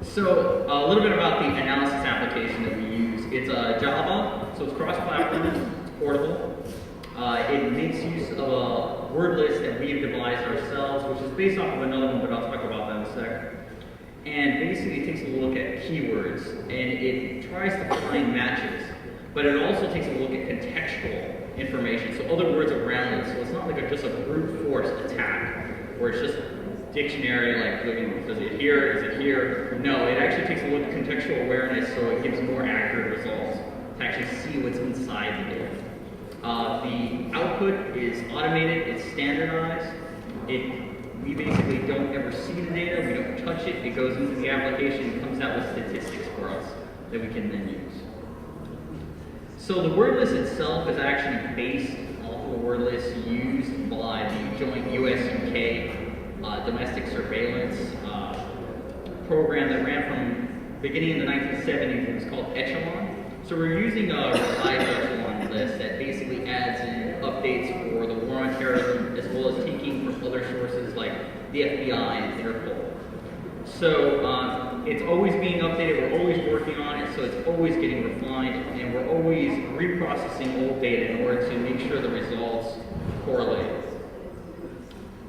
So a little bit about the analysis application that we use. It's Java, so it's cross-platform, it's portable. It makes use of a word list that we've devised ourselves, which is based off of another one, but I'll talk about that in a sec. And basically it takes a look at keywords, and it tries to find matches, but it also takes a look at contextual information, so other words around it. So it's not like just a brute force attack, where it's just dictionary, like looking, does it here, is it here? No, it actually takes a look at contextual awareness, so it gives more accurate results to actually see what's inside the data. The output is automated, it's standardized. We basically don't ever see the data, we don't touch it, it goes into the application and comes out with statistics for us that we can then use. So the word list itself is actually based off of a word list used by the joint US-UK domestic surveillance program that ran from beginning in the 1970s. It was called Echelon. So we're using a revised Echelon list that basically adds in updates for the war on terrorism, as well as taking from other sources like the FBI and Interpol. So it's always being updated, we're always working on it, so it's always getting refined, and we're always reprocessing old data in order to make sure the results correlate.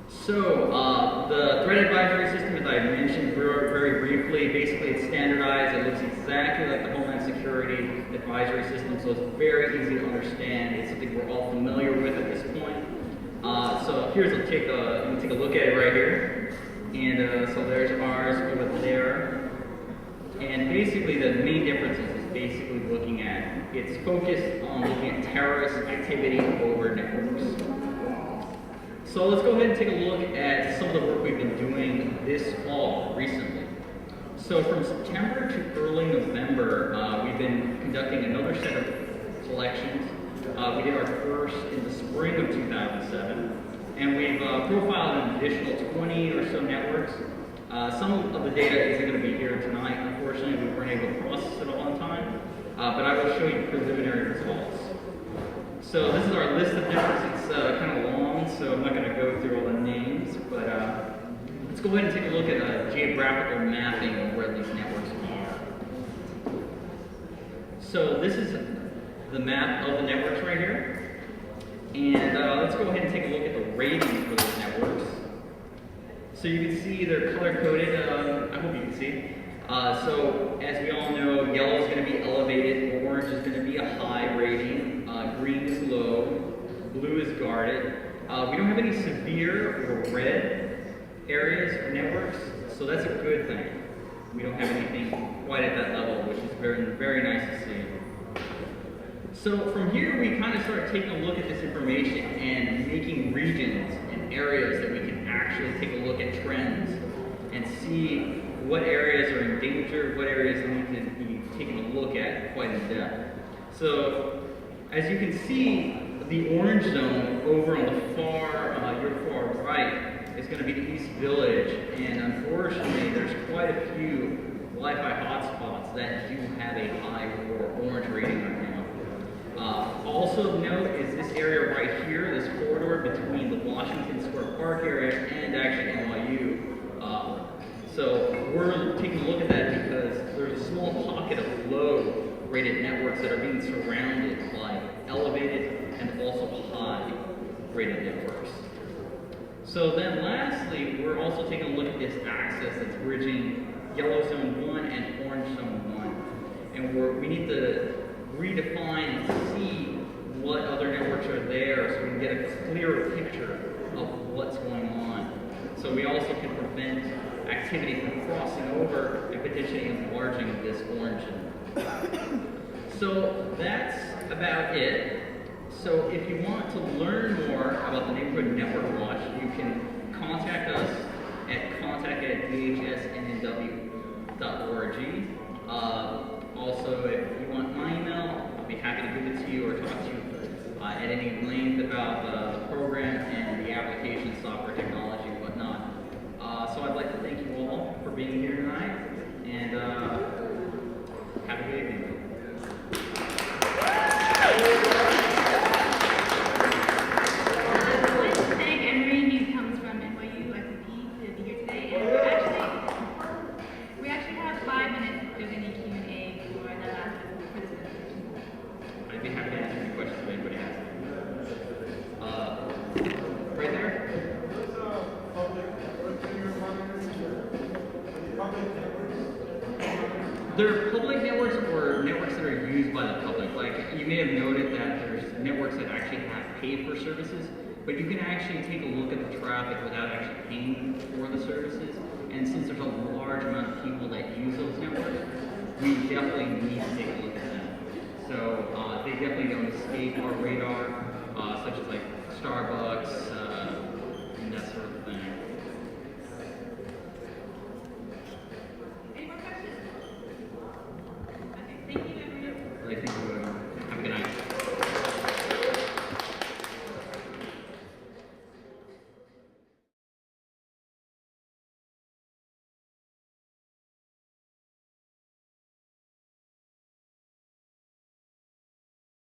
So the threat advisory system, as I mentioned very briefly, basically it's standardized. It looks exactly like the Homeland Security advisory system, so it's very easy to understand. It's something we're all familiar with at this point. So here's you can take a look at it right here. And so there's ours over there. And basically the main difference is basically looking at, it's focused on looking at terrorist activity over networks. So let's go ahead and take a look at some of the work we've been doing this fall, recently. So from September to early November, we've been conducting another set of collections. We did our first in the spring of 2007, and we've profiled an additional 20 or so networks. Some of the data isn't going to be here tonight, unfortunately. We weren't able to process it all in time, but I will show you preliminary results. So this is our list of networks. It's kind of long, so I'm not going to go through all the names, but let's go ahead and take a look at a geographical mapping of where these networks are. So this is the map of the networks right here. And let's go ahead and take a look at the ratings for those networks. So you can see they're color-coded. I hope you can see. So as we all know, yellow is going to be elevated, orange is going to be a high rating, green is low, blue is guarded. We don't have any severe or red areas or networks, so that's a good thing. We don't have anything quite at that level, which is very nice to see. So from here, we kind of start taking a look at this information and making regions and areas that we can actually take a look at trends and see what areas are in danger, what areas need to be taken a look at quite in depth. So as you can see, the orange zone over on the your far right is going to be the East Village, and unfortunately there's quite a few Wi-Fi hotspots that do have a high or orange rating right now. Also note is this area right here, this corridor between the Washington Square Park area and actually NYU. So we're taking a look at that because there's a small pocket of low-rated networks that are being surrounded by elevated and also high-rated networks. So then lastly, we're also taking a look at this axis that's bridging yellow zone 1 and orange zone 1. And we need to redefine and see what other networks are there so we can get a clearer picture of what's going on. So we also can prevent activity from crossing over and potentially enlarging this orange zone. So that's about it. So if you want to learn more about the Neighborhood Network Watch, you can contact us at contact@dhsnnw.org. Also, if you want my email, I'll be happy to give it to you or talk to you at any length about the program and the application, software, technology, and whatnot. So I'd like to thank you all for being here tonight, and have a good evening. I'd like to thank Emery, who comes from NYU ICP, to be here today. And we actually have They're public networks or networks that are used by the public. Like, you may have noted that there's networks that actually have paid for services, but you can actually take a look at the traffic without actually paying for the services. And since there's a large amount of people that use those networks, we definitely need to take a look at them. So they definitely don't escape our radar, such as like Starbucks,